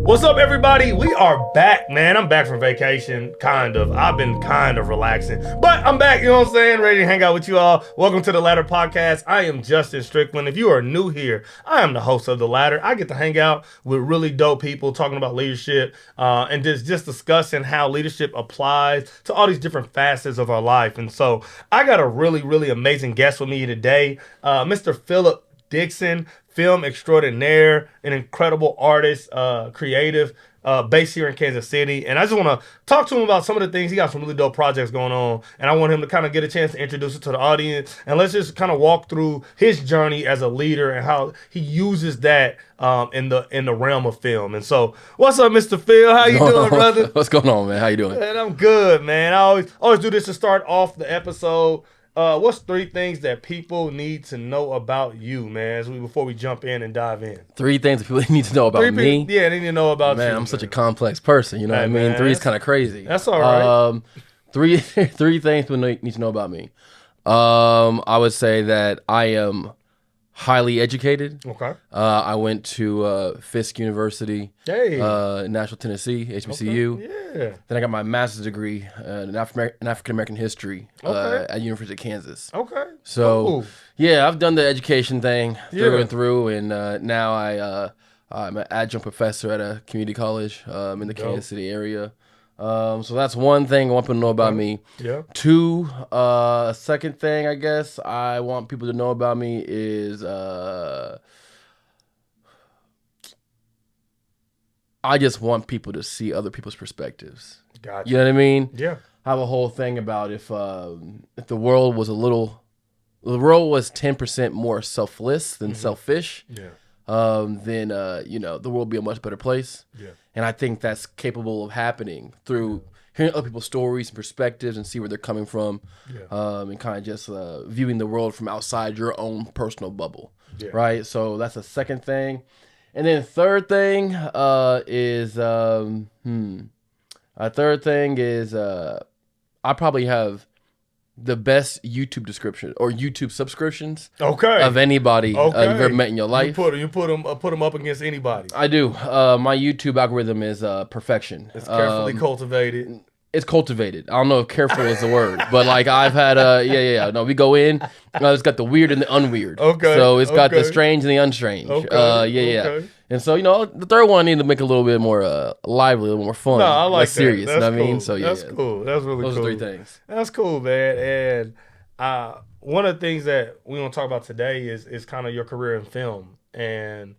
What's up, everybody? We are back, man. I'm back from vacation, kind of. I've been kind of relaxing, but I'm back, you know what I'm saying? Ready to hang out with you all. Welcome to The Ladder Podcast. I am Justin Strickland. If you are new here, I am the host of The Ladder. I get to hang out with really dope people talking about leadership and just discussing how leadership applies to all these different facets of our life. And so I got a really amazing guest with me today, Mr. Phillip Dixon, film extraordinaire, an incredible artist, creative, based here in Kansas City. And I just want to talk to him about some of the things. He got some really dope projects going on, and I want him to kind of get a chance to introduce it to the audience. And let's just kind of walk through his journey as a leader and how he uses that in the realm of film. And so, what's up, Mr. Phil? How you doing, brother? What's going on, man? How you doing? Man, I'm good, man. I always do this to start off the episode. What's 3 things that people need to know about you, man, before we jump in and dive in? 3 things that people need to know about me? Yeah, they need to know about you. Man, I'm such a complex person, you know what I mean? 3 is kind of crazy. That's all right. 3 things people need to know about me. I would say that I am highly educated. Okay. I went to Fisk University, in Nashville, Tennessee, HBCU. Okay. Yeah. Then I got my master's degree in African American history at University of Kansas. Okay. So, yeah, I've done the education thing through and through, and now I'm an adjunct professor at a community college in the Kansas City area. So that's one thing I want people to know about me. Yeah. 2, second thing I guess I want people to know about me is I just want people to see other people's perspectives. Gotcha. You know what I mean? Yeah. I have a whole thing about if the world was 10% more selfless than selfish. Yeah. Then the world would be a much better place. Yeah. And I think that's capable of happening through hearing other people's stories and perspectives and see where they're coming from, and kind of just viewing the world from outside your own personal bubble, right? So that's the second thing. And then third thing is I probably have the best YouTube description or YouTube subscriptions of anybody you've ever met in your life. You put them up against anybody. I do. My YouTube algorithm is perfection. It's carefully cultivated. It's cultivated. I don't know if careful is the word, but like I've had no, we go in. It's got the weird and the unweird. Okay. So it's got the strange and the unstrange. Okay. And so the third one I need to make a little bit more lively, a little more fun. No, I like less serious. That. You know what I mean? So that's cool. That's really cool. Those are 3 things. That's cool, man. And one of the things that we want to talk about today is kind of your career in film. And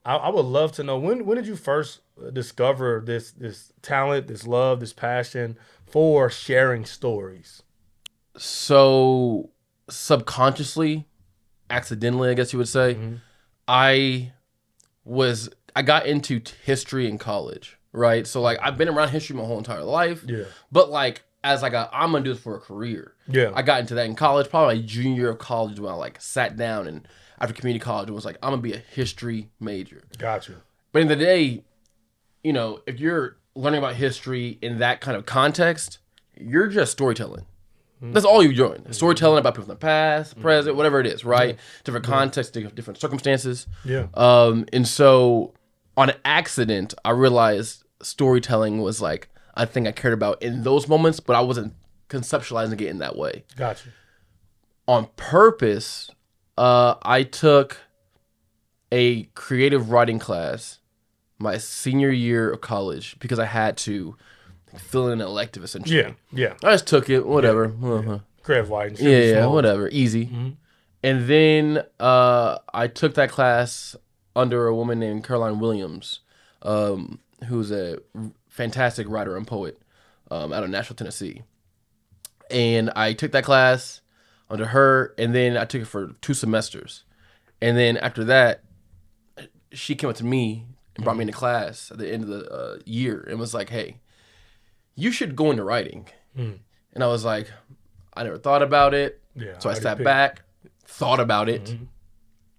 I would love to know, when did you first discover this talent, this love, this passion for sharing stories? So subconsciously, accidentally, I guess you would say, I got into history in college, right? So like I've been around history my whole entire life. Yeah. But like as like I'm gonna do this for a career. Yeah. I got into that in college, probably my junior year of college when I like sat down and after community college and was like, I'm gonna be a history major. Gotcha. But in the day, if you're learning about history in that kind of context, you're just storytelling. That's all you're doing. Storytelling about people in the past, present, whatever it is, right? Different contexts, different circumstances. Yeah. And so on accident, I realized storytelling was like a thing I cared about in those moments, but I wasn't conceptualizing it in that way. Gotcha. On purpose, I took a creative writing class my senior year of college because I had to fill in an elective essentially. Yeah. I just took it, whatever. Yeah. Creative writing. Yeah, whatever. Easy. And then I took that class under a woman named Caroline Williams, who's a fantastic writer and poet out of Nashville, Tennessee. And I took that class under her, and then I took it for 2 semesters. And then after that, she came up to me and brought me into class at the end of the year and was like, hey, you should go into writing. And I was like, I never thought about it. Yeah, so I sat back, thought about it,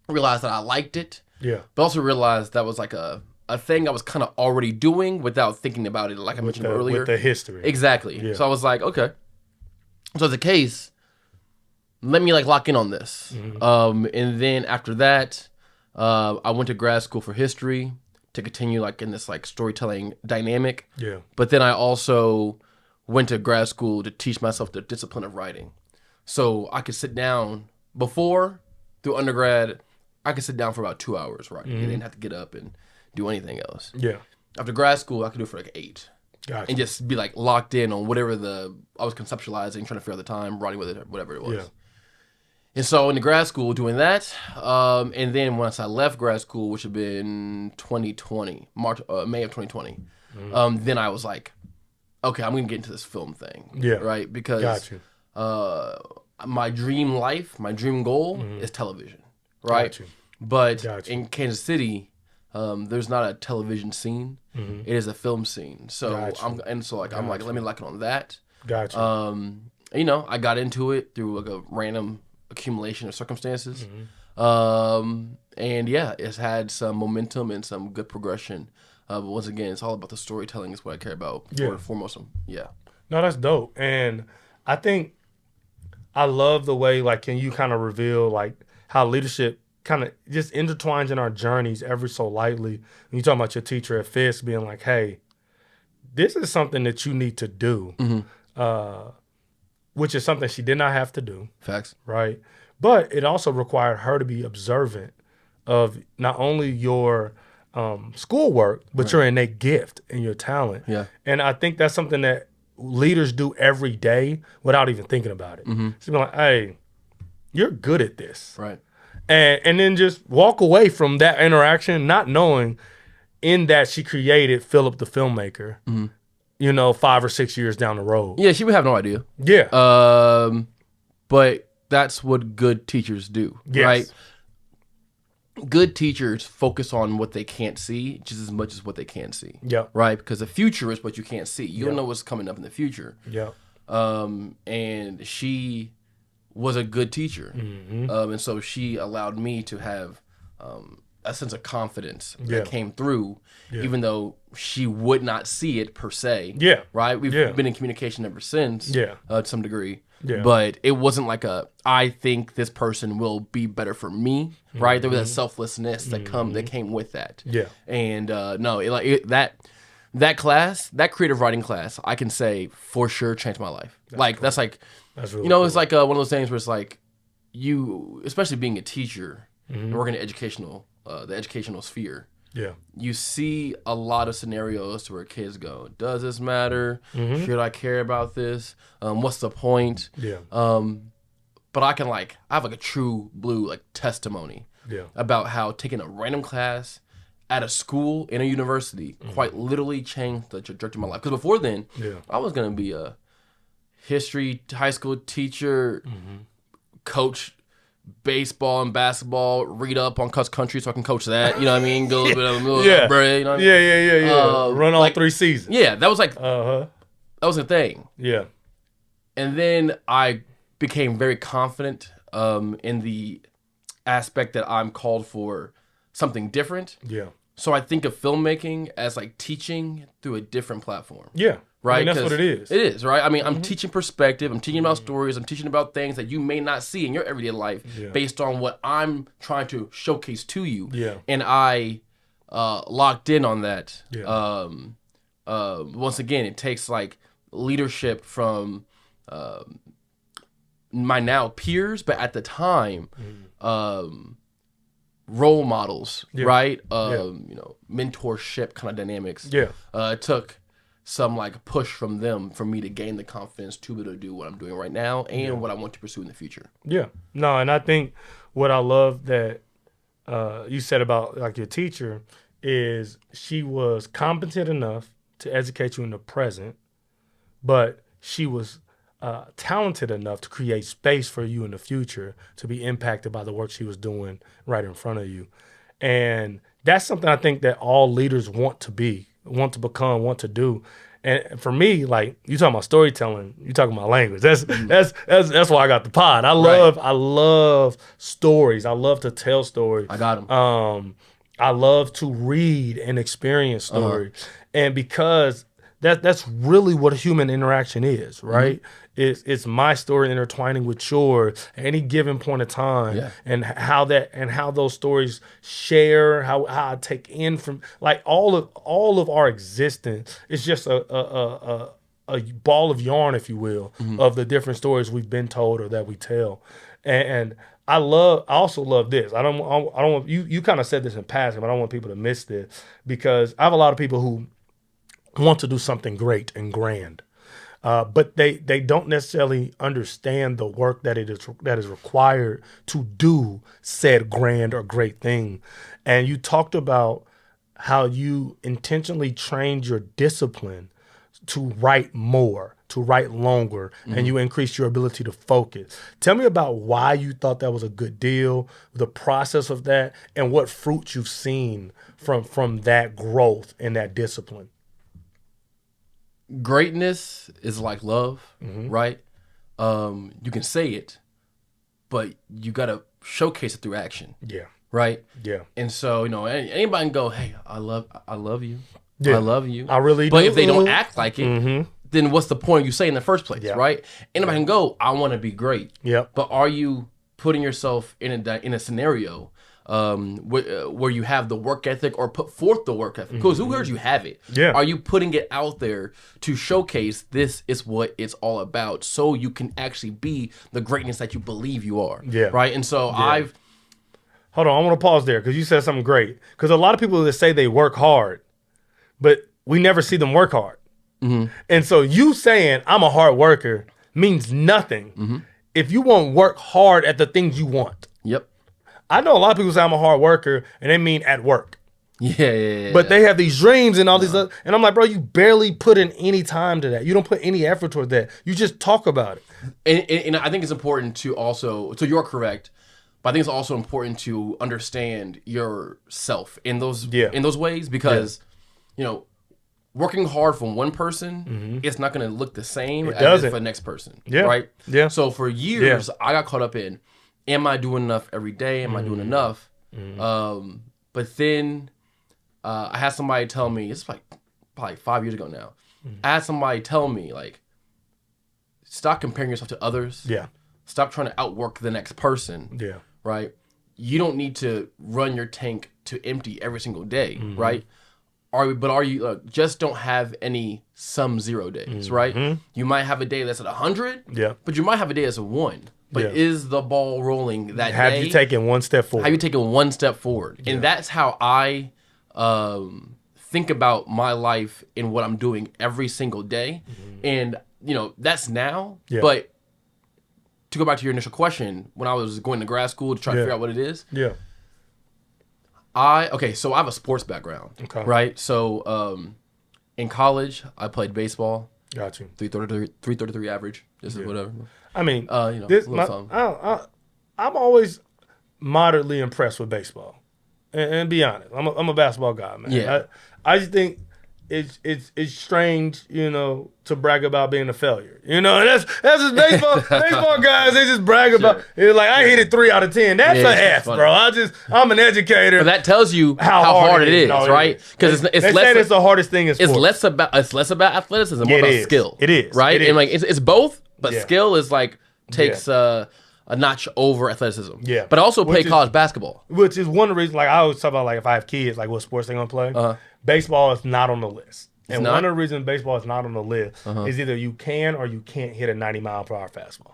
realized that I liked it. Yeah. But also realized that was like a thing I was kind of already doing without thinking about it, like I mentioned earlier. With the history. Exactly. Yeah. So I was like, okay. So as a case, let me like lock in on this. And then after that, I went to grad school for history, to continue like in this like storytelling dynamic. Yeah. But then I also went to grad school to teach myself the discipline of writing. So I could sit down through undergrad, I could sit down for about 2 hours writing. I didn't have to get up and do anything else. Yeah. After grad school, I could do it for like 8. Gotcha. And just be like locked in on whatever I was conceptualizing, trying to figure out the time, writing with it, whatever it was. Yeah. And so in the grad school doing that, and then once I left grad school, which had been 2020, May of 2020, then I was like, okay, I'm gonna get into this film thing. Yeah. Right? Because my dream life, my dream goal is television. Right? Gotcha. But in Kansas City, there's not a television scene. It is a film scene. So I'm like, let me lock it on that. Gotcha. I got into it through like a random accumulation of circumstances. And yeah, it's had some momentum and some good progression. But once again, it's all about the storytelling is what I care about first and foremost. Yeah. No, that's dope. And I think I love the way, like, can you kind of reveal like how leadership kind of just intertwines in our journeys ever so lightly. When you talk about your teacher at FISC being like, hey, this is something that you need to do, which is something she did not have to do. Facts. Right? But it also required her to be observant of not only your schoolwork, but your innate gift and your talent. Yeah. And I think that's something that leaders do every day without even thinking about it. She's like, hey, you're good at this. Right. And then just walk away from that interaction, not knowing in that she created Phillip the filmmaker, 5 or 6 years down the road. Yeah, she would have no idea. Yeah. But that's what good teachers do, right? Good teachers focus on what they can't see just as much as what they can see. Yeah. Right? Because the future is what you can't see. You don't know what's coming up in the future. Yeah. And she was a good teacher. And so she allowed me to have a sense of confidence that came through, even though she would not see it per se. Yeah. Right? We've been in communication ever since to some degree. Yeah. But it wasn't like I think this person will be better for me, right? There was a selflessness that came with that. Yeah. And that class, that creative writing class, I can say for sure changed my life. That's really it's like one of those things where it's like you, especially being a teacher and working in the educational sphere. Yeah. You see a lot of scenarios where kids go, does this matter? Should I care about this? What's the point? Yeah. But I have like a true blue like testimony about how taking a random class at a school in a university quite literally changed the trajectory of my life. Because before then, I was going to be a history high school teacher, coach baseball and basketball, read up on cross country so I can coach that. You know what I mean? Go a little bit of a little bread, you know what I mean? Yeah. Run all 3 seasons. Yeah, that was like that was a thing. Yeah. And then I became very confident in the aspect that I'm called for something different. Yeah. So I think of filmmaking as like teaching through a different platform. Yeah. Right? I mean, that's what it is. It is, right? I mean, I'm teaching perspective. I'm teaching about stories. I'm teaching about things that you may not see in your everyday life based on what I'm trying to showcase to you. Yeah. And I locked in on that. Yeah. Once again, it takes like leadership from my now peers, but at the time, role models, right? Mentorship kind of dynamics. Yeah. It took some like push from them for me to gain the confidence to be able to do what I'm doing right now and what I want to pursue in the future. Yeah. No, and I think what I love that you said about like your teacher is she was competent enough to educate you in the present, but she was talented enough to create space for you in the future to be impacted by the work she was doing right in front of you. And that's something I think that all leaders want to be, want to become, want to do. And for me, like you talking about storytelling, you talking about language. That's why I got the pod. I love stories. I love to tell stories. I got them. I love to read and experience stories. And because that's really what human interaction is, right? It's my story intertwining with yours at any given point of time, and how those stories share, how I take in from like all of our existence. It's just a ball of yarn, if you will, of the different stories we've been told or that we tell, and I also love this. I don't want you kind of said this in passing, but I don't want people to miss this, because I have a lot of people who want to do something great and grand, but they don't necessarily understand the work that is required to do said grand or great thing. And you talked about how you intentionally trained your discipline to write more, to write longer, and you increased your ability to focus. Tell me about why you thought that was a good deal, the process of that, and what fruits you've seen from that growth and that discipline. Greatness is like love, right? You can say it, but you got to showcase it through action. Yeah. Right? Yeah. And so, anybody can go, hey, I love you. Yeah. I love you. I really do. But if they don't act like it, then what's the point you say in the first place, right? Anybody can go, I want to be great. Yeah. But are you putting yourself in a scenario where you have the work ethic, or put forth the work ethic? Because who hears you have it? Yeah. Are you putting it out there to showcase this is what it's all about, so you can actually be the greatness that you believe you are? Yeah. Right? And so Hold on, I want to pause there, because you said something great. Because a lot of people that say they work hard, but we never see them work hard. And so you saying I'm a hard worker means nothing if you won't work hard at the things you want. Yep. I know a lot of people say I'm a hard worker, and they mean at work. Yeah. But they have these dreams and all these other, and I'm like, bro, you barely put in any time to that. You don't put any effort toward that. You just talk about it. And I think it's important to also, so you're correct, but I think it's also important to understand yourself in those ways, because working hard for one person, it's not going to look the same as for the next person. Yeah. Right? Yeah. So for years, I got caught up in, am I doing enough every day? Am I doing enough? But then I had somebody tell me, it's like probably 5 years ago now, I had somebody tell me, like, stop comparing yourself to others. Yeah. Stop trying to outwork the next person. Yeah. Right? You don't need to run your tank to empty every single day, right? Are you just don't have any some 0 days, right? You might have a day that's at 100, but you might have a day that's at 1. But is the ball rolling that day? Have you taken one step forward? Have you taken one step forward? And that's how I think about my life and what I'm doing every single day. And, that's now. Yeah. But to go back to your initial question, when I was going to grad school to try to figure out what it is. Yeah. So I have a sports background, right? So in college, I played baseball. Got you. 333 average, just whatever. I mean, I'm always moderately impressed with baseball, and be honest, I'm a basketball guy, man. Yeah. I just think it's strange, to brag about being a failure. That's just baseball. Baseball guys, they just brag about. It's like, I hit it 3 out of 10. That's an F, bro. I'm an educator. But that tells you how hard it is, right? Because it's the hardest thing in sports. It's less about athleticism, more about skill. It is, right? And like it's both, but skill is like takes a notch over athleticism. Yeah. But I also play college basketball, which is one of the reasons. Like, I always talk about, like, if I have kids, like, what sports they gonna play. Baseball is not on the list. And one of the reasons baseball is not on the list is either you can or you can't hit a 90-mile-per-hour fastball.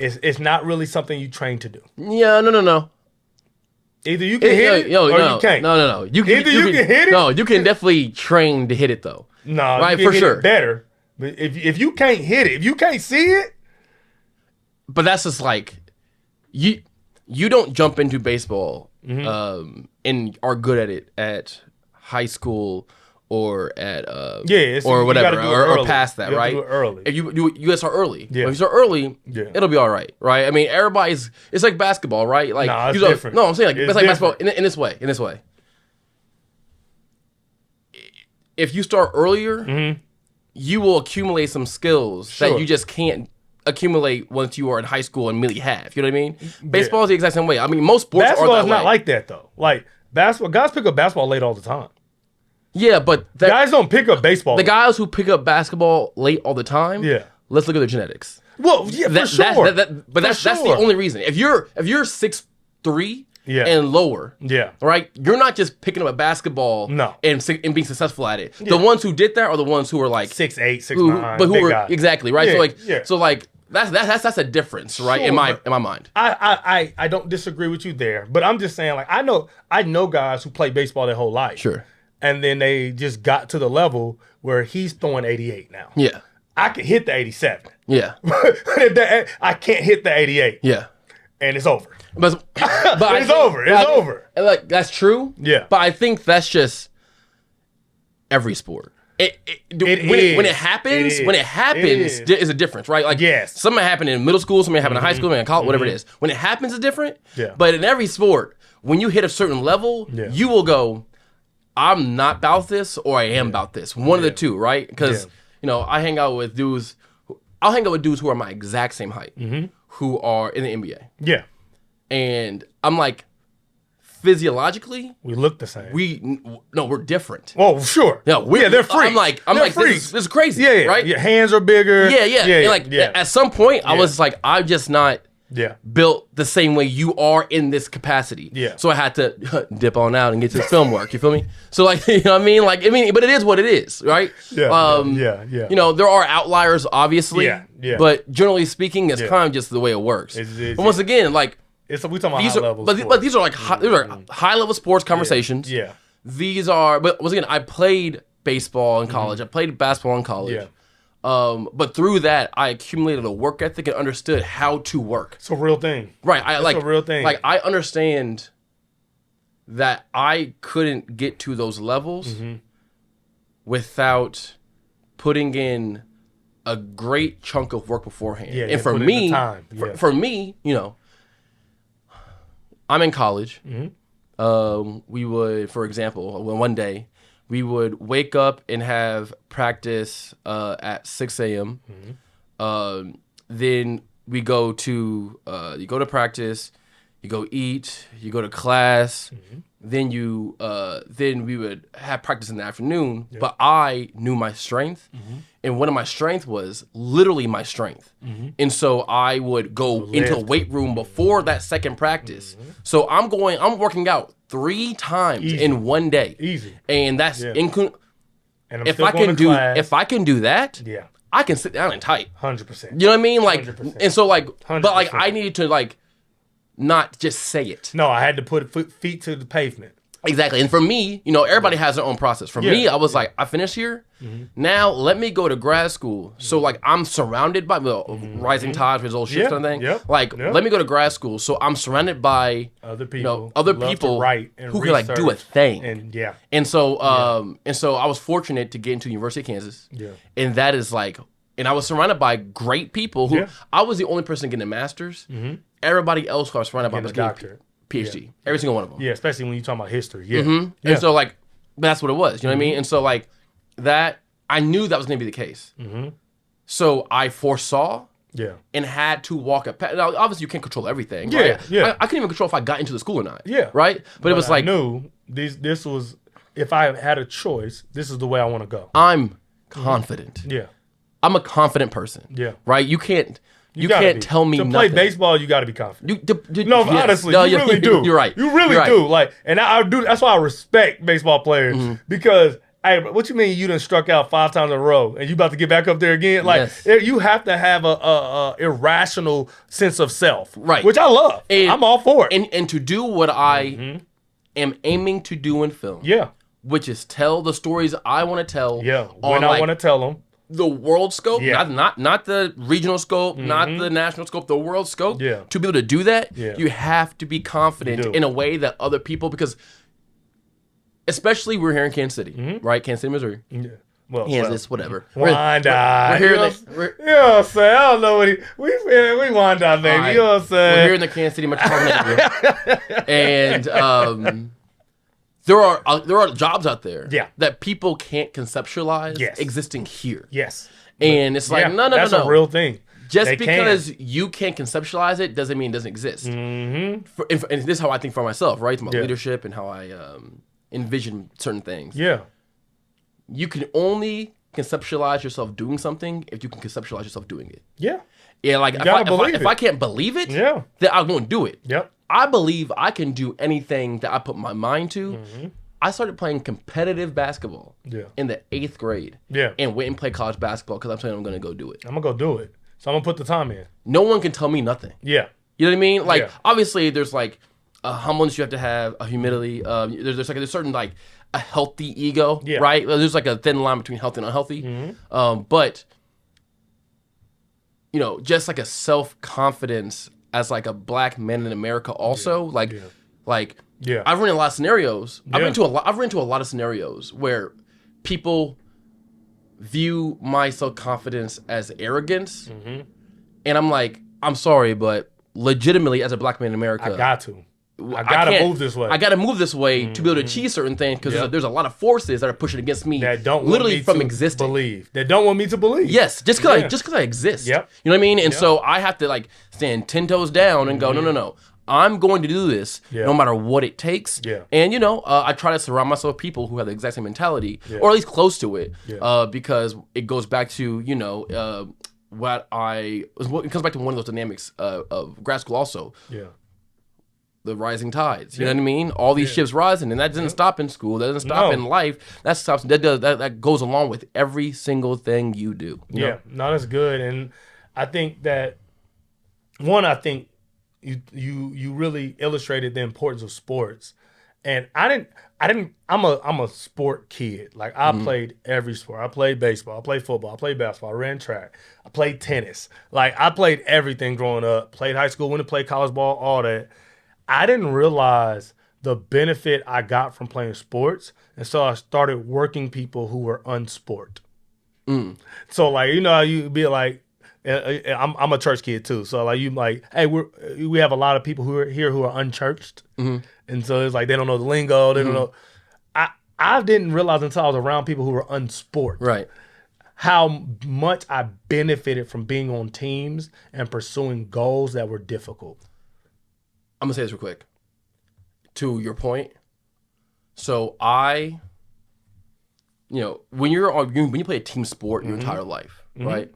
It's not really something you train to do. Yeah, no. Either you can hit it or you can't. No. You can hit it. No, you can definitely train to hit it, though. No, right, you can hit it better. But if you can't hit it, if you can't see it. But that's just like, you don't jump into baseball and are good at it at high school or at or whatever, or past that, right? Early. If you gotta start early. Yeah. If you start early, it'll be all right, right? I mean, it's like basketball, right? Like, it's different. No, I'm saying, like, it's like basketball in this way. If you start earlier, you will accumulate some skills that you just can't accumulate once you are in high school and immediately have. You know what I mean? Baseball is the exact same way. I mean, most sports basketball are that is not like that, though. Like, basketball, guys pick up basketball late all the time. Yeah, but guys don't pick up baseball. The guys who pick up basketball late all the time. Yeah. Let's look at their genetics. Well, yeah, for sure. That's the only reason. If you're 6'3" and lower, right, you're not just picking up a basketball and being successful at it. The ones who did that are the ones who are like 6'8", 6'9", but who were guy. Exactly right. So like that's a difference, right? Sure, in my mind. I don't disagree with you there, but I'm just saying, like, I know guys who play baseball their whole life, sure, and then they just got to the level where he's throwing 88 now. Yeah, I can hit the 87. Yeah, I can't hit the 88. Yeah, and it's over. But it's over. It's over. Like, that's true. Yeah, but I think that's just every sport. When it happens, is a difference, right? Like, yes, something happened in middle school, something happened in high school, something in college, whatever it is. When it happens, it's different. Yeah. But in every sport, when you hit a certain level, you will go, I'm not about this, or I am about this. One of the two, right? Because I hang out with dudes. I'll hang out with dudes who are my exact same height, who are in the NBA. Yeah. And I'm like, physiologically, we look the same. We're different. Oh, sure. Yeah, they're freaks. I'm like, this is crazy. Yeah, right. Your hands are bigger. Yeah. And like at some point, I was like, I'm just not built the same way you are in this capacity. Yeah. So I had to dip on out and get to the film work. You feel me? So like, you know what I mean? Like, but it is what it is, right? Yeah. There are outliers, obviously. Yeah. But generally speaking, it's kind of just the way it works. But once again, like, we talking about high level. But these are like high level sports conversations. Yeah. These are. But once again, I played baseball in college. I played basketball in college. Yeah. But through that, I accumulated a work ethic and understood how to work. It's a real thing. Right. It's a real thing. Like, I understand that I couldn't get to those levels without putting in a great chunk of work beforehand. Yeah, and for me, for me, I'm in college. We would, for example, one day, we would wake up and have practice at 6 a.m. Then we go to you go to practice, you go eat, you go to class. Then we would have practice in the afternoon. Yeah. But I knew my strength, and one of my strength was literally my strength. And so I would go into a weight room before that second practice. So I'm working out 3 times in one day. Easy. And that's if I can do that, I can sit down and type. 100%. You know what I mean? Like, 100%. and so like, 100%. but like I needed to like not just say it. No, I had to put feet to the pavement. Exactly. And for me, everybody has their own process. For me, I was like, I finished here. Now let me go to grad school. So like I'm surrounded by rising tides with old shit kind of thing. Let me go to grad school. So I'm surrounded by other people, who can like do a thing. And so I was fortunate to get into the University of Kansas. Yeah. And that is like, and I was surrounded by great people who I was the only person getting a master's. Everybody else who I was surrounded by was getting a doctorate. PhD, every single one of them. Yeah, especially when you're talking about history. And so like, that's what it was. You know what I mean? And so like that, I knew that was going to be the case. So I foresaw and had to walk a path. Now, obviously you can't control everything. Right? I couldn't even control if I got into the school or not. Yeah. Right? But it was like, I knew this was, if I had a choice, this is the way I want to go. I'm confident. Yeah. I'm a confident person. Yeah. Right? You can't tell me to nothing. play baseball. You got to be confident. Honestly, you really do. You're right. You really do. Like, and I do. That's why I respect baseball players because, hey, what you mean you done struck out 5 times in a row and you about to get back up there again? Like, you have to have a irrational sense of self, right? Which I love. And I'm all for it. And to do what I am aiming to do in film, which is tell the stories I want to tell. Yeah, when I want to tell them. The world scope, not the regional scope, not the national scope, the world scope. Yeah. To be able to do that, you have to be confident in a way that other people, because especially we're here in Kansas City, right? Kansas City, Missouri. Yeah. Well, Kansas, whatever. Wanda. You know what I'm saying? I don't know what we Wanda, baby. Right. You know what I'm saying? We're here in the Kansas City metropolitan area. And there are jobs out there that people can't conceptualize existing here. Yes. And it's like, no. That's a real thing. Just because you can't conceptualize it doesn't mean it doesn't exist. And this is how I think for myself, right? It's my leadership and how I envision certain things. Yeah. you can only conceptualize yourself doing something if you can conceptualize yourself doing it. Yeah. Yeah, like if I can't believe it, then I won't do it. Yep. I believe I can do anything that I put my mind to. I started playing competitive basketball in the 8th grade. Yeah. And went and played college basketball because I'm saying I'm going to go do it. I'm going to go do it. So I'm going to put the time in. No one can tell me nothing. Yeah. You know what I mean? Like, obviously, there's like a humbleness you have, a humility. There's certain like a healthy ego, right? There's like a thin line between healthy and unhealthy. But, you know, just like a self-confidence as like a black man in America also, like I've run into a lot of scenarios. I've run into a lot of scenarios where people view my self-confidence as arrogance. And I'm like, I'm sorry, but legitimately as a black man in America, I got to move this way. I got to move this way to be able to achieve certain things because there's a lot of forces that are pushing against me that don't literally want me from to existing. Believe. That don't want me to believe. Yes, just because I exist. Yep. You know what I mean? And so I have to like stand 10 toes down and go, no. I'm going to do this no matter what it takes. And, you know, I try to surround myself with people who have the exact same mentality or at least close to it because it goes back to, you know, it comes back to one of those dynamics of grad school also. The rising tides. You know what I mean? All these ships rising, and that doesn't stop in school. That doesn't stop in life. That goes along with every single thing you do. You know? No, that's good. And I think that I think you really illustrated the importance of sports. And I'm a sport kid. Like I played every sport. I played baseball, I played football, I played basketball, I ran track, I played tennis. Like I played everything growing up. Played high school, went to play college ball, all that. I didn't realize the benefit I got from playing sports. And so I started working people who were unsport. So like, you know, you be like, I'm a church kid too. So like, you like, hey, we have a lot of people who are here who are unchurched. And so it's like, they don't know the lingo. They don't know. I didn't realize until I was around people who were unsport. Right. How much I benefited from being on teams and pursuing goals that were difficult. I'm gonna say this real quick. To your point, so you know, when you play a team sport your entire life, right?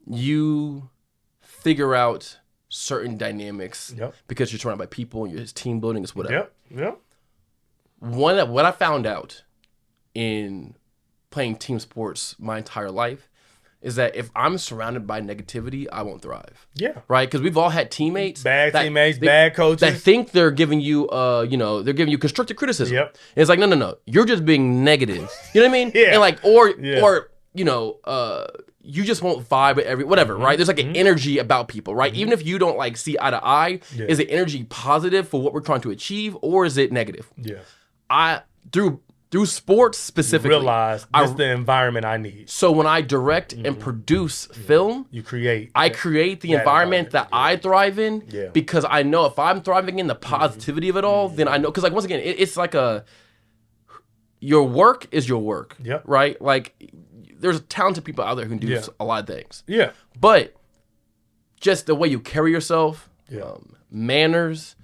You figure out certain dynamics because you're surrounded by people and it's team building, it's whatever. What I found out in playing team sports my entire life is that if I'm surrounded by negativity, I won't thrive. Right? Because we've all had teammates. Bad coaches. That think they're giving you, you know, they're giving you constructive criticism. And it's like, no. You're just being negative. You know what I mean? And like, or, you know, you just won't vibe with whatever, right? There's like an energy about people, right? Even if you don't like see eye to eye, is the energy positive for what we're trying to achieve or is it negative? Through sports specifically, realize this is the environment I need. So when I direct and produce film, I create the environment that I thrive in because I know if I'm thriving in the positivity of it all, then I know, because like once again, it's like your work is your work, right? Like there's talented people out there who can do a lot of things, but just the way you carry yourself, manners,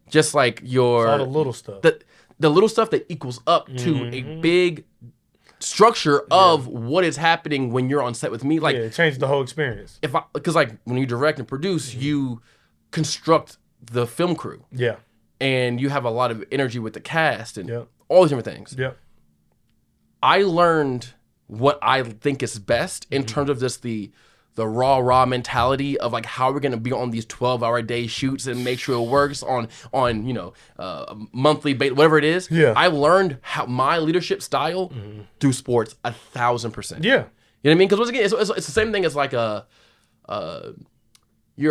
just like your all the little stuff. The little stuff that equals up to a big structure of what is happening when you're on set with me. Like it changes the whole experience. Because like when you direct and produce, you construct the film crew. And you have a lot of energy with the cast and all these different things. I learned what I think is best in terms of just the raw mentality of like how we're gonna be on these 12-hour day shoots and make sure it works on you know a monthly base, whatever it is. I learned how my leadership style through sports 1,000%. You know what I mean? Because once again, it's the same thing as like you're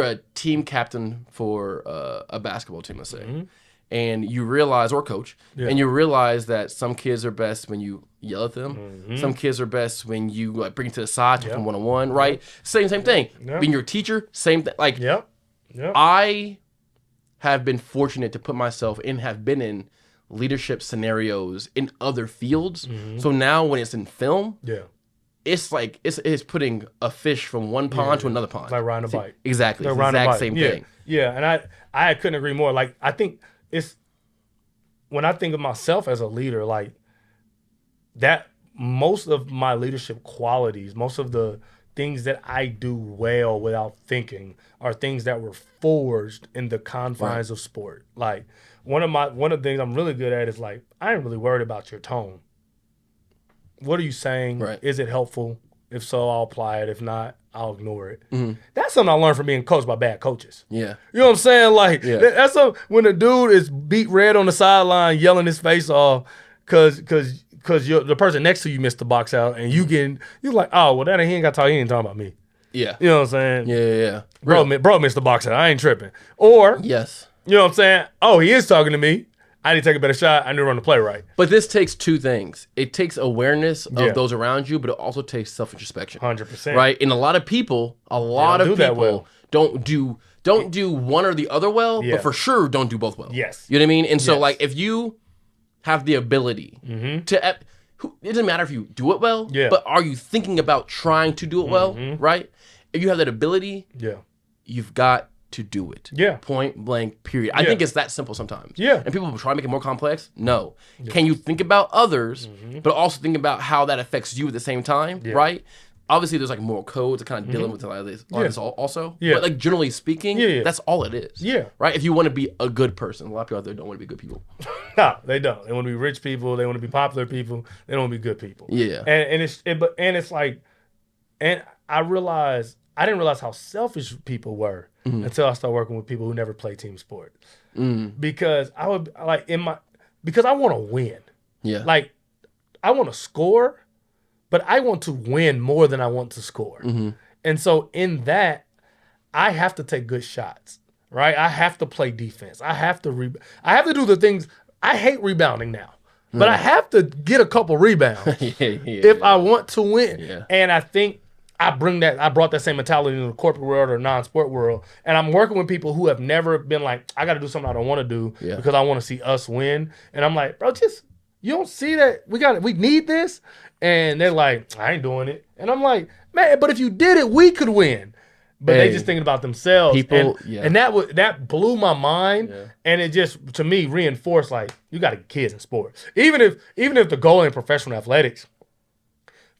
a team captain for a basketball team, let's say. And you realize, or coach, and you realize that some kids are best when you yell at them. Some kids are best when you like bring them to the side, talk them one-on-one, right? Same thing. Being your teacher, same thing. Like, I have been fortunate to put myself in, have been in leadership scenarios in other fields. So now when it's in film, it's like, it's putting a fish from one pond to another pond. It's like riding a bike. Exactly. It's the exact same thing. And I couldn't agree more. Like, I think it's, when I think of myself as a leader, like, that most of my leadership qualities, most of the things that I do well without thinking are things that were forged in the confines of sport. Like one of the things I'm really good at is like, I ain't really worried about your tone. What are you saying? Right. Is it helpful? If so, I'll apply it. If not, I'll ignore it. That's something I learned from being coached by bad coaches. Yeah. You know what I'm saying? Like that's when a dude is beat red on the sideline, yelling his face off because the person next to you missed the box out, and you're like, oh well, he ain't got to talk. He ain't talking about me. Yeah. You know what I'm saying? Yeah. Bro missed the box out. I ain't tripping. Or yes. You know what I'm saying? Oh, he is talking to me. I need to take a better shot. I need to run the play right. But this takes two things. It takes awareness of those around you, but it also takes self-introspection. 100%. Right? And a lot of people don't do one or the other well, but for sure don't do both well. Yes. You know what I mean? And so like if you have the ability to it doesn't matter if you do it well, but are you thinking about trying to do it well, right? If you have that ability, you've got to do it. Yeah. Point blank, period. I think it's that simple sometimes. Yeah. And people try to make it more complex. No. Yeah. Can you think about others, but also think about how that affects you at the same time, right? Obviously, there's like moral codes that kind of dealing with a lot of this also. Yeah. But like generally speaking, that's all it is. Yeah. Right? If you want to be a good person, a lot of people out there don't want to be good people. No, they don't. They want to be rich people. They want to be popular people. They don't want to be good people. Yeah. And it's like, and I didn't realize how selfish people were until I started working with people who never played team sport. Because I would because I want to win. Yeah. Like I want to score, but I want to win more than I want to score. And so in that, I have to take good shots, right? I have to play defense. I have to do the things. I hate rebounding now, but I have to get a couple rebounds if I want to win. Yeah. And I think I brought that same mentality into the corporate world or non-sport world. And I'm working with people who have never been like, I got to do something I don't want to do because I want to see us win. And I'm like, bro, you don't see that we need this? And they're like, I ain't doing it. And I'm like, man, but if you did it, we could win. But they just thinking about themselves. And that blew my mind. Yeah. And it just, to me, reinforced like, you got to get kids in sports. Even if the goal in professional athletics,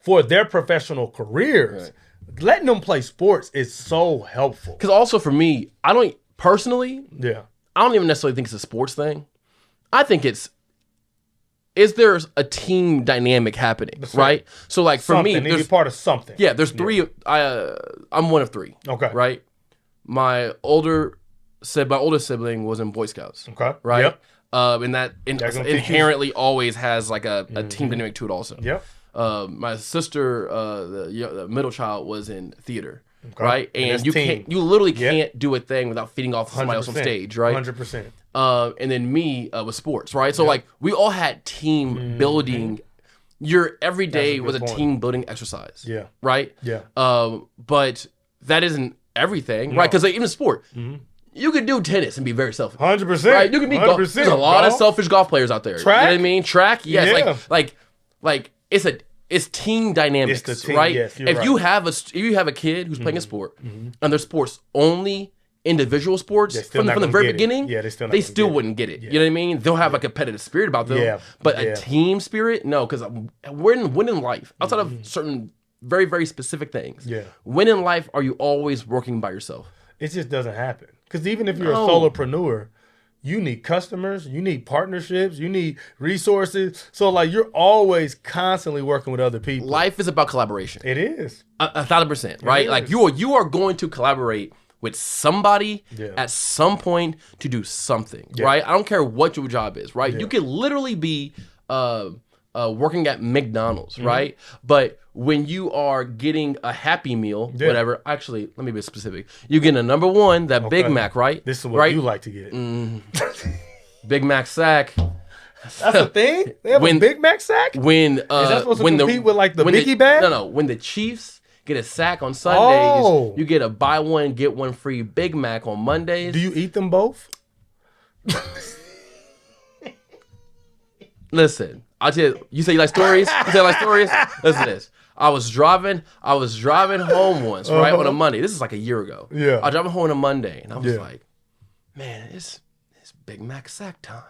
for their professional careers, letting them play sports is so helpful. Because also for me, I don't even necessarily think it's a sports thing. I think is there a team dynamic happening, right? So like for me, there's be part of something. Yeah, there's three. I'm one of three. Okay. Right. My oldest sibling was in Boy Scouts. Okay. Right. Yep. And that inherently always has like a team dynamic to it also. Yep. My sister, the middle child, was in theater, right? And you literally can't do a thing without feeding off somebody else on stage, right? 100%. And then me with sports, right? So like we all had team building. Your every day was a team building exercise, right? Yeah. But that isn't everything, right? Because like even sport. You could do tennis and be very selfish. 100%. Right? You can be golf. There's a lot of selfish golf players out there. Track? You know what I mean? Track? Yes. Yeah. Like it's team dynamics, it's the team, right? Yes, if you have a kid who's playing a sport and their sports only individual sports from the very beginning, they still wouldn't get it. Yeah. You know what I mean? They'll have a competitive spirit about them, but a team spirit, no, because when in life, outside of certain very, very specific things, when in life are you always working by yourself? It just doesn't happen. Because even if you're a solopreneur, you need customers, you need partnerships, you need resources. So like you're always constantly working with other people. Life is about collaboration. It is. 1,000%, right? Like you are going to collaborate with somebody at some point to do something, right? I don't care what your job is, right? You could literally be working at McDonald's, right? But when you are getting a Happy Meal, whatever, actually, let me be specific. You're getting a number one, that Big Mac, right? This is what you like to get. Big Mac sack. That's a thing? They have a Big Mac sack? Is that supposed to compete with like the Biggie bag? No. When the Chiefs get a sack on Sundays, you get a buy one, get one free Big Mac on Mondays. Do you eat them both? Listen, I'll tell you, you say you like stories? Listen to this. I was driving home once, right, on a Monday. This is like a year ago. Yeah. I was driving home on a Monday, and I was like, man, this Big Mac sack time.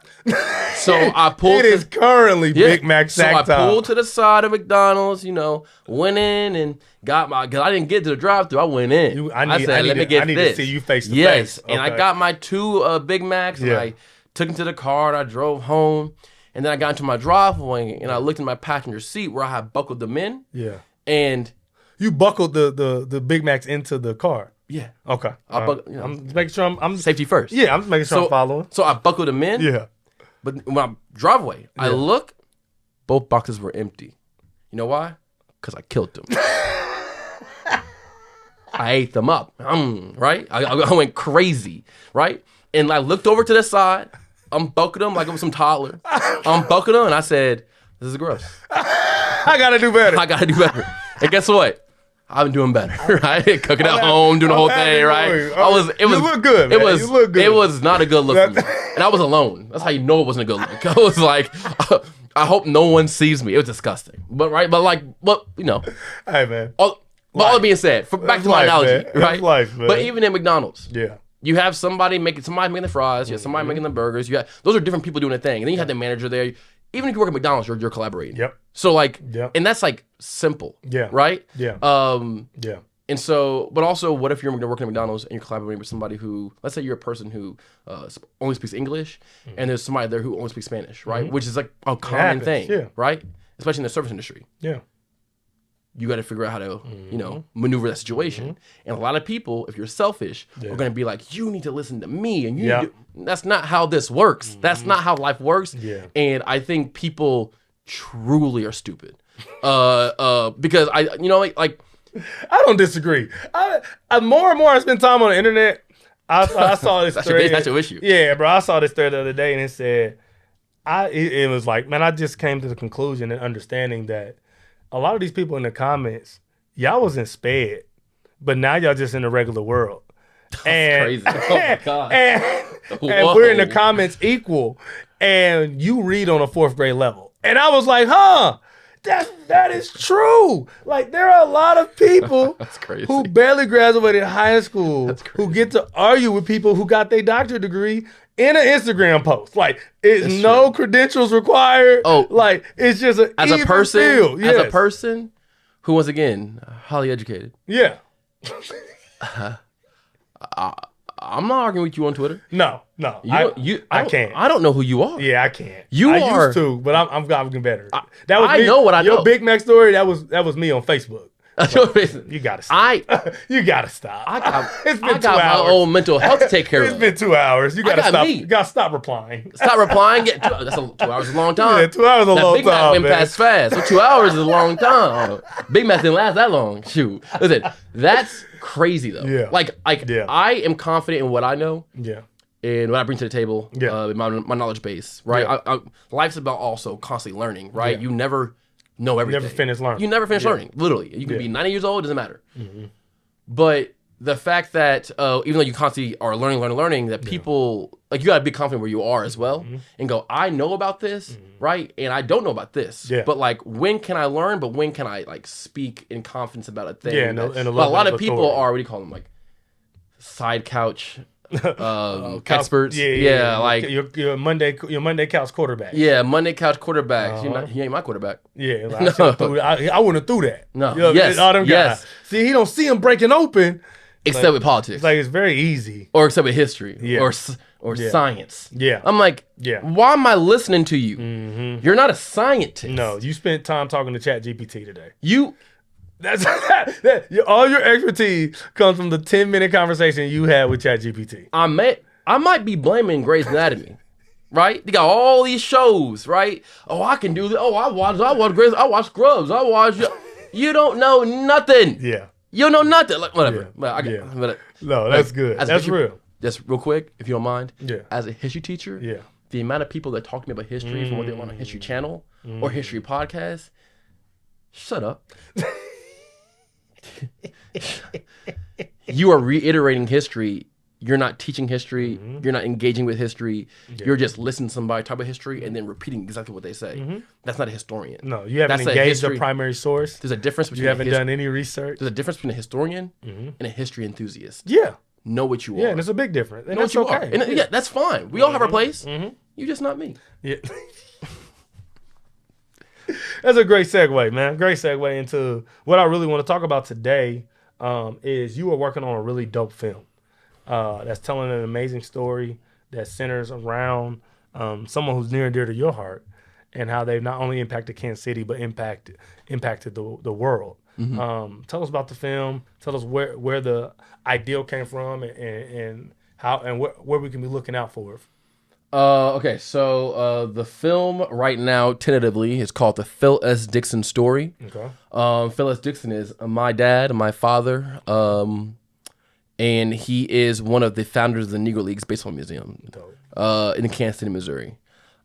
So I pulled. It is currently Big Mac sack time. So I pulled to the side of McDonald's, went in and got because I didn't get to the drive-thru. I went in. I said, let me get this. I need to see you face to face. Yes, and I got my 2 Big Macs, and I took them to the car, and I drove home. And then I got into my driveway, and I looked in my passenger seat where I had buckled them in. Yeah. And you buckled the Big Macs into the car. Yeah. Okay. I'm making sure I'm safety first. Yeah, I'm making sure I'm following. So I buckled them in. Yeah. But when I driveway, I look, both boxes were empty. You know why? Because I killed them. I ate them up. Right? I went crazy. Right? And I looked over to the side. I'm buckled them like it was some toddler. I'm buckled them, and I said, "This is gross. I gotta do better. I gotta do better." And guess what? I've been doing better, right? Cooking at home, doing the whole thing, right? You look good, man. You look good. It was not a good look for me. And I was alone. That's how you know it wasn't a good look. I was like, I hope no one sees me. It was disgusting. But Hey, man. All that being said, back to my analogy, right? Life, man. But even in McDonald's, yeah. You have somebody making the fries, you have somebody making the burgers, those are different people doing a thing. And then you have the manager there. Even if you work at McDonald's, you're collaborating. Yep. So and that's simple. Yeah. Right? Yeah. Yeah. And so, but also, what if you're working at McDonald's and you're collaborating with somebody who, let's say you're a person who only speaks English, and there's somebody there who only speaks Spanish, right? Which is like a common thing, right? Especially in the service industry. Yeah. You got to figure out how to, maneuver that situation. And a lot of people, if you're selfish, are going to be like, you need to listen to me. And that's not how this works. That's not how life works. Yeah. And I think people truly are stupid. Because I don't disagree. I more and more I spend time on the internet. I saw this thread. That's your issue. Yeah, bro. I saw this thread the other day, and it said, it was like, man, I just came to the conclusion and understanding that a lot of these people in the comments, y'all wasn't sped, but now y'all just in the regular world. That's crazy. Oh my God. And we're in the comments equal, and you read on a 4th grade level. And I was like, that is true. Like, there are a lot of people who barely graduated high school who get to argue with people who got their doctorate degree in an Instagram post. Like, it's no credentials required. Oh, like, it's just as a person who was, again, highly educated. Yeah. I'm not arguing with you on Twitter. No. I can't. I don't know who you are. Yeah, I can't. I used to, but I'm getting better. That was me. Know what I know. Your Big Mac story, that was me on Facebook. You gotta stop. You gotta stop. It's been 2 hours. My own mental health to take care of. It's been 2 hours. You gotta stop. You gotta stop replying. Stop replying. That's 2 hours is a long time. Yeah, 2 hours is a long time. Big Mac went past fast. So 2 hours is a long time. Big Mac didn't last that long. Shoot. Listen, that's crazy though. Yeah. I am confident in what I know. Yeah. And what I bring to the table, my knowledge base, right? Yeah. Life's about also constantly learning, right? Yeah. You never know everything. You never finish learning. You never finish learning, literally. You can be 90 years old, it doesn't matter. Mm-hmm. But the fact that even though you constantly are learning, that people, like, you got to be confident where you are as well, and go, I know about this, right? And I don't know about this. Yeah. But, like, when can I learn? But when can I, like, speak in confidence about a thing? Yeah, and a lot of people are, what do you call them, like, side couch experts. Yeah, like your Monday couch quarterback. Yeah, Monday couch quarterback. He ain't my quarterback. Yeah, like, I wouldn't have threw that. No, all them guys. See, he don't see him breaking open. Except with politics. It's like, it's very easy. Or except with history. Or science. Yeah. I'm like, why am I listening to you? Mm-hmm. You're not a scientist. No, you spent time talking to ChatGPT today. That's all your expertise comes from the 10-minute conversation you had with ChatGPT. I might be blaming Grey's Anatomy, right? They got all these shows, right? Oh, I can do this. Oh, I watch Grey's. I watch Scrubs. You don't know nothing. Yeah. You don't know nothing. Like, whatever. Yeah. No, that's good. That's real. Just real quick, if you don't mind. Yeah. As a history teacher, the amount of people that talk to me about history from what they want on a History Channel or History Podcast, shut up. You are reiterating history. You're not teaching history. You're not engaging with history. You're just listening to somebody talk about history and then repeating exactly what they say. That's not a historian. No, you haven't engaged the primary source. There's a difference between you haven't done any research. There's a difference between a historian and a history enthusiast. Yeah. know what you are. Yeah, and it's a big difference. And know that's what you okay. are. And, yeah, that's fine. We all have our place. You just not me. Yeah. That's a great segue, man. Great segue into what I really want to talk about today. Is you are working on a really dope film that's telling an amazing story that centers around someone who's near and dear to your heart, and how they've not only impacted Kansas City but impacted the world. Tell us about the film. Tell us where the ideal came from, and how and where we can be looking out for it. Okay, so the film right now, tentatively, is called The Phil S. Dixon Story. Okay. Phil S. Dixon is my dad, my father, and he is one of the founders of the Negro Leagues Baseball Museum in Kansas City, Missouri.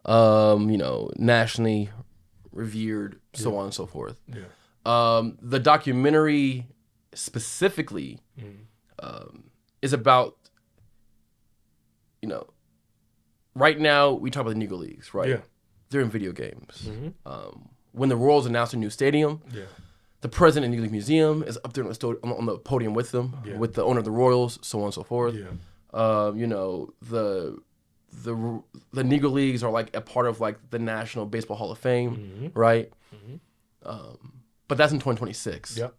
Nationally revered, so on and so forth. Yeah. The documentary specifically is about, right now we talk about the Negro Leagues, right? Yeah. They're in video games. When the Royals announced a new stadium, Yeah. the president of the Negro League Museum is up there on the podium with them, with the owner of the Royals, so on and so forth. Yeah. The Negro Leagues are like a part of like the National Baseball Hall of Fame, right? But that's in 2026. Yep.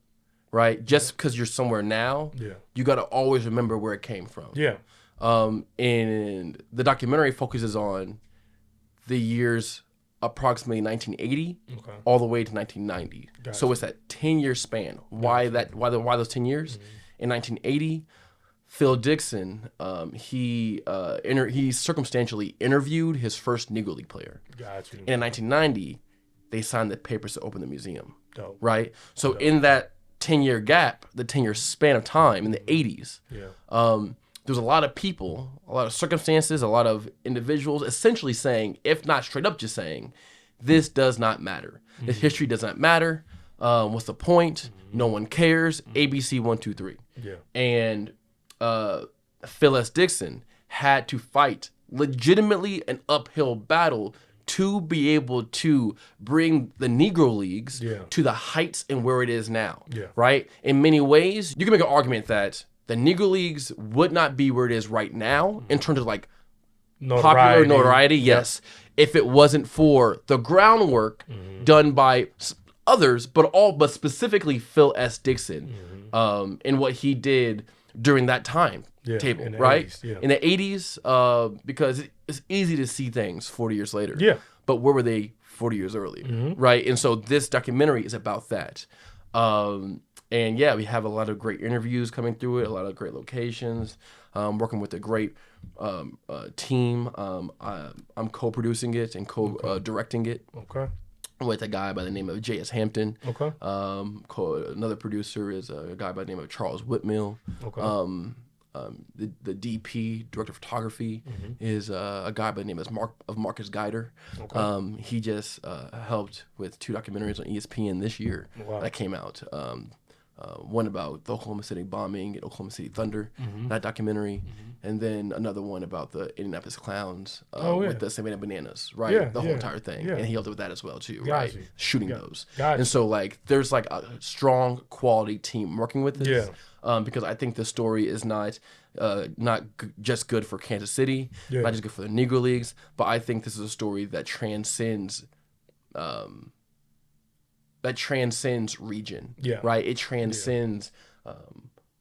Right? Just because you're somewhere now, you got to always remember where it came from. Yeah. And the documentary focuses on the years approximately 1980 all the way to 1990. Gotcha. So it's that 10-year span. Why those 10 years? In 1980, Phil Dixon, he circumstantially interviewed his first Negro League player. Gotcha. And in 1990, they signed the papers to open the museum. Dope. Right? So in that 10-year gap, the 10-year span of time in the 80s, there's a lot of people, a lot of circumstances, a lot of individuals essentially saying, if not straight up just saying, this does not matter. This history does not matter. What's the point? No one cares. ABC 1, 2, 3. Yeah. And Phil S. Dixon had to fight legitimately an uphill battle to be able to bring the Negro Leagues to the heights and where it is now. Yeah. Right? In many ways, you can make an argument that the Negro Leagues would not be where it is right now in terms of like popular notoriety, yes, if it wasn't for the groundwork done by others, but specifically Phil S. Dixon, and what he did during that time table, right? 80s, in the 80s, because it's easy to see things 40 years later. Yeah. But where were they 40 years earlier, right? And so this documentary is about that. And yeah, we have a lot of great interviews coming through it, a lot of great locations, working with a great team. I'm co-producing it and co-directing it. Okay. With a guy by the name of J.S. Hampton. Okay. Another producer is a guy by the name of Charles Whitmill. Okay. The DP, director of photography, is a guy by the name of Marcus Guider. Okay. He just helped with 2 documentaries on ESPN this year that came out. One about the Oklahoma City bombing and Oklahoma City Thunder, that documentary, and then another one about the Indianapolis Clowns with the Savannah Bananas, right? Yeah, the whole entire thing, and he helped with that as well too, right? you. Shooting those, Got and so like there's like a strong quality team working with this, because I think the story is not just good for Kansas City, not just good for the Negro Leagues, but I think this is a story that transcends. That transcends region, right? It transcends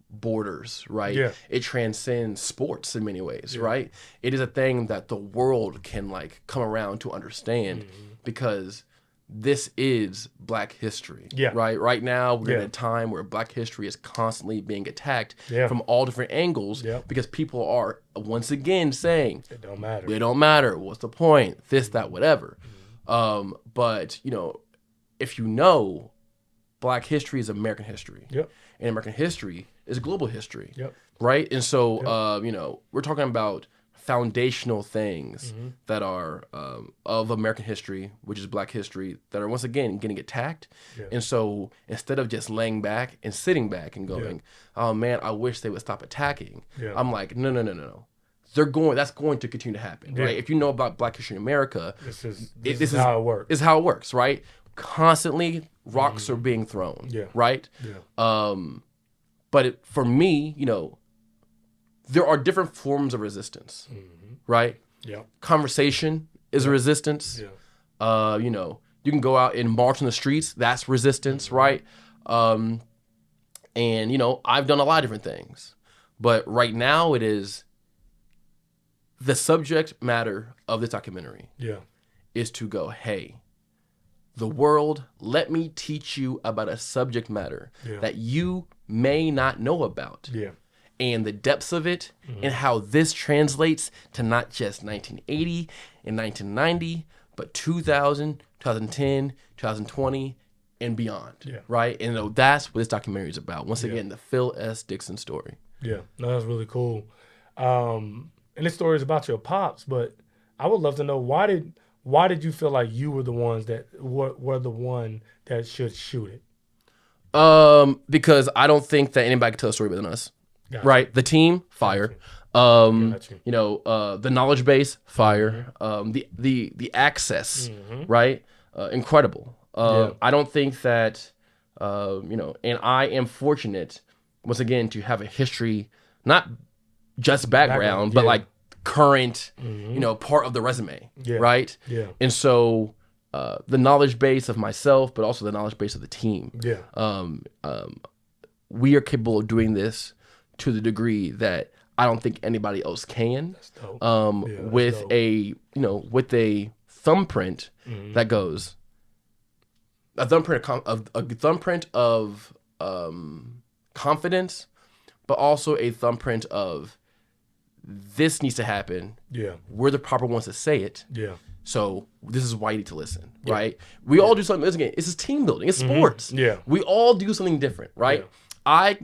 borders, right? Yeah. It transcends sports in many ways, right? It is a thing that the world can like come around to understand because this is Black history, right? Right now, we're in a time where Black history is constantly being attacked from all different angles because people are once again saying, It don't matter. It don't matter. What's the point? This, that, whatever. But, if you know, Black history is American history. And American history is global history. Right? And so, we're talking about foundational things that are of American history, which is Black history, that are once again getting attacked. And so instead of just laying back and sitting back and going, oh man, I wish they would stop attacking. I'm like, no. That's going to continue to happen, right? If you know about Black history in America, this is how it works. Is how it works, right? Constantly rocks are being thrown, right? But for me, there are different forms of resistance, right? Yeah. Conversation is a resistance. Yeah. You know, you can go out and march on the streets. That's resistance, right? And, you know, I've done a lot of different things. But right now it is the subject matter of this documentary is to go, hey, the world, let me teach you about a subject matter that you may not know about. Yeah. And the depths of it and how this translates to not just 1980 and 1990, but 2000, 2010, 2020, and beyond, right? And you know, that's what this documentary is about. Once again, the Phil S. Dixon story. Yeah, no, that's really cool. And this story is about your pops, but I would love to know why did you feel like you were the ones that were the one that should shoot it? Because I don't think that anybody can tell a story better than us. Gotcha. Right? The team, fire. Gotcha. You know, the knowledge base, fire. The access, right? Incredible. I don't think that you know, and I am fortunate once again to have a history, not just background, but like current, you know, part of the resume, right? Yeah. And so the knowledge base of myself, but also the knowledge base of the team. Yeah. We are capable of doing this to the degree that I don't think anybody else can. That's dope. With dope. with a thumbprint that goes a thumbprint of confidence, but also a thumbprint of this needs to happen. Yeah. We're the proper ones to say it. Yeah. So this is why you need to listen, right? We all do something. Again, it's just team building. It's sports. Yeah. We all do something different, right? Yeah. I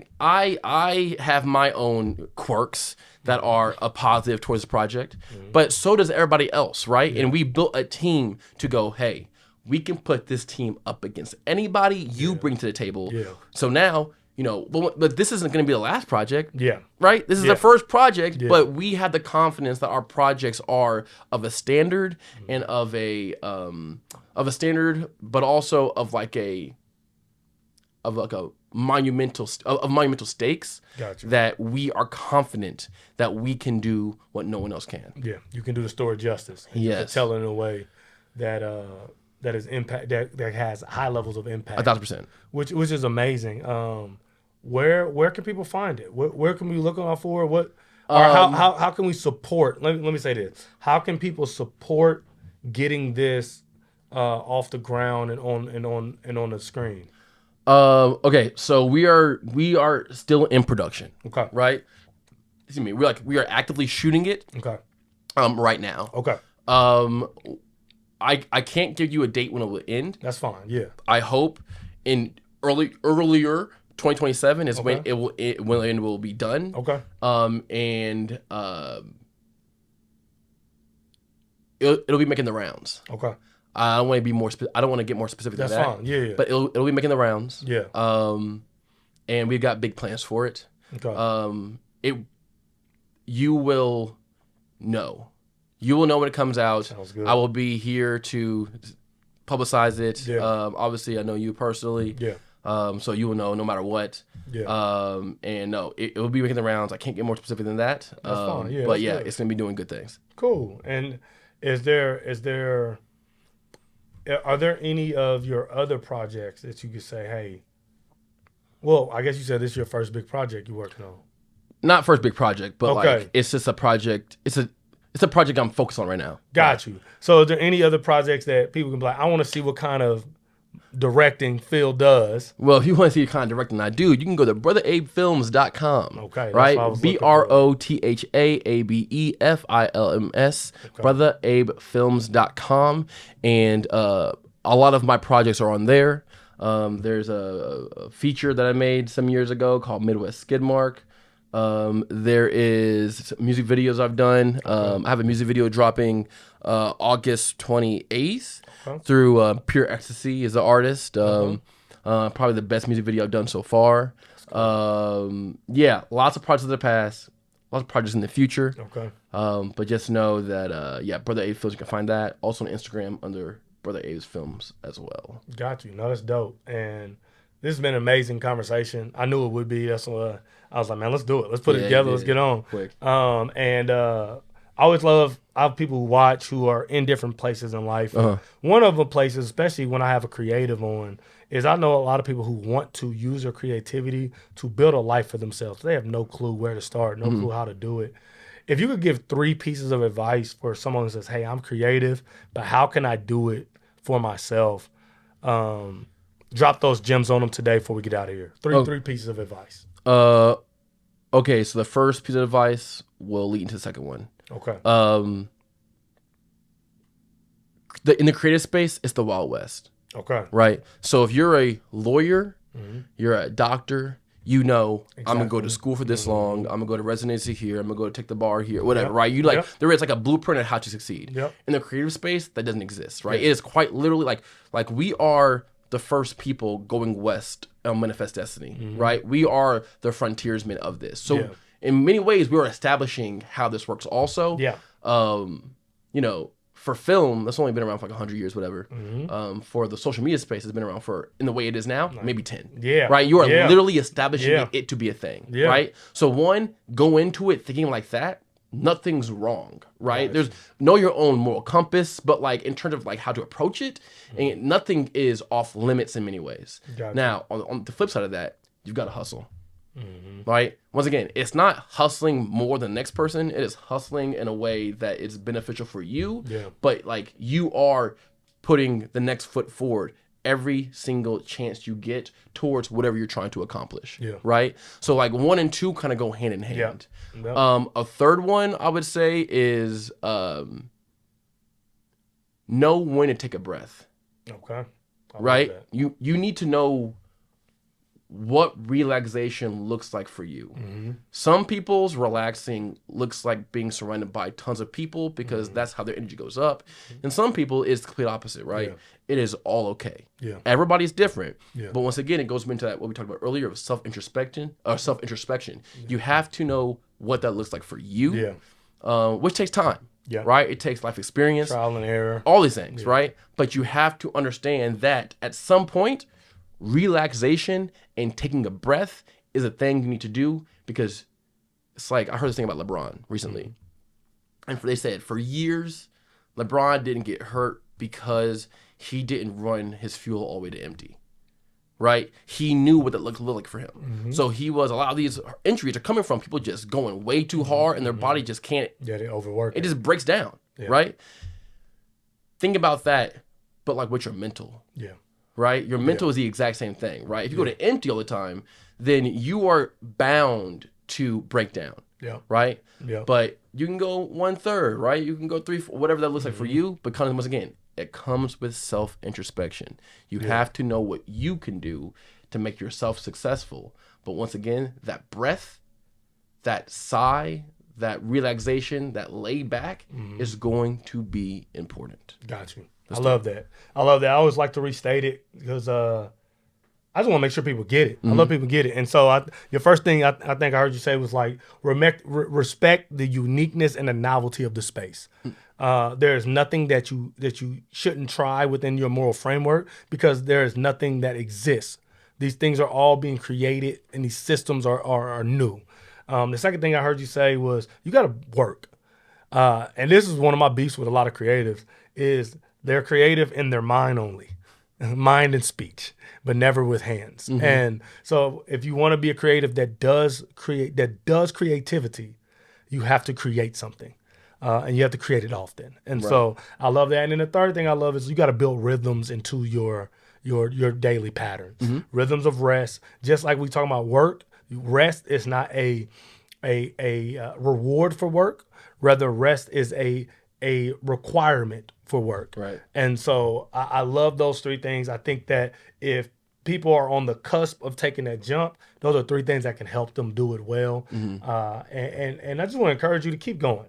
have my own quirks that are a positive towards the project, but so does everybody else, right? And we built a team to go, hey, we can put this team up against anybody you bring to the table. Yeah. So now, you know, but this isn't going to be the last project. Yeah. Right? This is the first project, but we have the confidence that our projects are of a standard and of a standard, but also of a monumental stakes. Gotcha. That we are confident that we can do what no one else can. Yeah. You can do the story justice. And you can tell it in a way that that is impact that has high levels of impact. 1,000%. Which is amazing. Where can people find it? Where can we look out for? Or how can we support? Let me say this. How can people support getting this off the ground and on the screen? Okay, so we are still in production. Okay. Right? Excuse me. We are actively shooting it. Okay. Right now. Okay. I can't give you a date when it will end. That's fine. Yeah. I hope in earlier 2027 is when it will be done. Okay. And it'll be making the rounds. Okay. I don't want to be more. I don't want to get more specific than that. That's fine. Yeah. But it'll be making the rounds. Yeah. And we've got big plans for it. Okay. You will know. You will know when it comes out. Sounds good. I will be here to publicize it. Yeah. Obviously, I know you personally. Yeah. So you will know no matter what. Yeah. And no, it will be making the rounds. I can't get more specific than that. That's fine. Yeah. But yeah, it's gonna be doing good things. Cool. And are there any of your other projects that you could say, hey, well, I guess you said this is your first big project you're working on. Not first big project, but Okay. like it's just a project. It's a project I'm focused on right now. Got you. So are there any other projects that people can be like, I want to see what kind of directing Phil does? Well, if you want to see the kind of directing I do, you can go to brothaabefilms.com. Okay. That's Right? what I was looking for. BROTHAABEFILMS. Brothaabefilms.com. And a lot of my projects are on there. There's a feature that I made some years ago called Midwest Skidmark. There is music videos I've done. I have a music video dropping August 28th through Pure Ecstasy is the artist. Probably the best music video I've done so far. Yeah, lots of projects in the past, lots of projects in the future. Okay. But just know that, yeah, Brotha Abe Films, you can find that. Also on Instagram under Brotha Abe's Films as well. Got you. No, that's dope. And This has been an amazing conversation. I knew it would be. That's why I was like, man, let's do it. Let's put it together. Let's get on. Quick. I always love I have people who watch who are in different places in life. One of the places, especially when I have a creative on, is I know a lot of people who want to use their creativity to build a life for themselves. They have no clue where to start, no clue how to do it. If you could give 3 pieces of advice for someone who says, hey, I'm creative, but how can I do it for myself? Drop those gems on them today before we get out of here. Three pieces of advice. Okay, so the first piece of advice will lead into the second one. Okay. In the creative space, it's the Wild West. Okay. Right? So if you're a lawyer, you're a doctor, I'm going to go to school for this long, I'm going to go to residency here, I'm going to go to take the bar here, whatever, right? There is like a blueprint of how to succeed. Yep. In the creative space, that doesn't exist, right? It is quite literally like we are the first people going west on Manifest Destiny, right? We are the frontiersmen of this. So in many ways, we are establishing how this works also. Yeah. For film, that's only been around for like 100 years, whatever. For the social media space, it's been around for, in the way it is now, maybe 10. Yeah. Right? You are literally establishing it to be a thing. Yeah. Right? So one, go into it thinking like that. Nothing's wrong, right? There's know your own moral compass, but like in terms of like how to approach it, and nothing is off limits in many ways. Now, on the flip side of that, you've got to hustle. Right? Once again, it's not hustling more than the next person. It is hustling in a way that is beneficial for you. But like you are putting the next foot forward every single chance you get towards whatever you're trying to accomplish. Right? So like 1 and 2 kind of go hand in hand. A third one I would say is know when to take a breath. Okay. Right? You need to know what relaxation looks like for you. Some people's relaxing looks like being surrounded by tons of people because that's how their energy goes up. And some people it's the complete opposite, right? It is all okay. Everybody's different. But once again, it goes into that what we talked about earlier of self-introspection. You have to know what that looks like for you, which takes time. Right? It takes life experience. Trial and error. All these things, right? But you have to understand that at some point, relaxation and taking a breath is a thing you need to do because it's like I heard this thing about LeBron recently. And they said for years, LeBron didn't get hurt because he didn't run his fuel all the way to empty. Right? He knew what that looked like for him. So a lot of these injuries are coming from people just going way too hard and their body just can't. They overwork. It just breaks down. Right? Think about that, but like with your mental. Right? Your mental is the exact same thing, right? If you go to empty all the time, then you are bound to break down. Right? But you can go 1/3, right? You can go 3/4, whatever that looks like for you. But once again, it comes with self-introspection. You have to know what you can do to make yourself successful. But once again, that breath, that sigh, that relaxation, that lay back is going to be important. Got you. I love that. I always like to restate it because I just want to make sure people get it. I love people get it. And so your first thing I think I heard you say was like respect the uniqueness and the novelty of the space. There is nothing that you shouldn't try within your moral framework because there is nothing that exists. These things are all being created and these systems are new. The second thing I heard you say was you got to work. And this is one of my beefs with a lot of creatives is they're creative in their mind only, mind and speech, but never with hands. And so if you want to be a creative that does creativity, you have to create something. And you have to create it often. And so I love that. And then the third thing I love is you got to build rhythms into your daily patterns, rhythms of rest. Just like we talking about work, rest is not a reward for work. Rather, rest is a requirement for work. Right. And so I love those 3 things. I think that if people are on the cusp of taking that jump, those are 3 things that can help them do it well. And I just want to encourage you to keep going.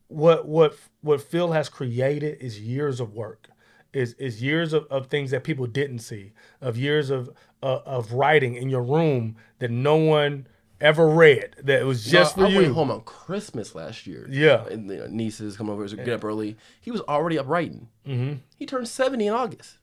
What Phil has created is years of work, is years of things that people didn't see, of years of writing in your room that no one ever read, that it was just for you. I went home on Christmas last year. And nieces come over to get up early. He was already up writing. He turned 70 in August.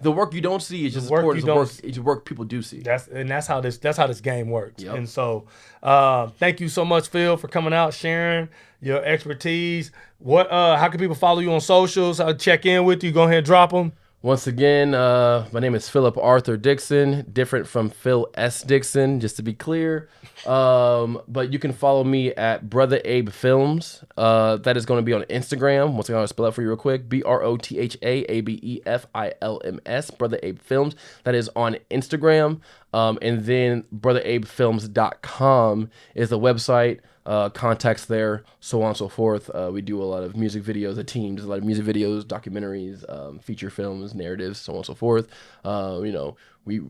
The work you don't see is just as work important you as the work people do see. That's how this game works. Yep. And so, thank you so much, Phil, for coming out, sharing your expertise. How can people follow you on socials? I'll check in with you. Go ahead and drop them. Once again, my name is Phillip Arthur Dixon, different from Phil S. Dixon, just to be clear. But you can follow me at Brotha Abe Films. That is going to be on Instagram. Once again, I'll spell it for you real quick. BrothaAbeFilms, Brotha Abe Films. That is on Instagram. And then BrothaAbeFilms.com is the website. Contacts there, so on and so forth. We do a lot of music videos, a team does a lot of music videos, documentaries, feature films, narratives, so on and so forth. We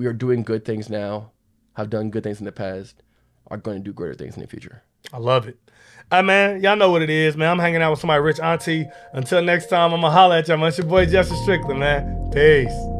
are doing good things now, have done good things in the past, are going to do greater things in the future. I love it. Hey, man, y'all know what it is, man. I'm hanging out with somebody rich auntie. Until next time, I'm going to holler at y'all, man. It's your boy, Justin Strickland, man. Peace.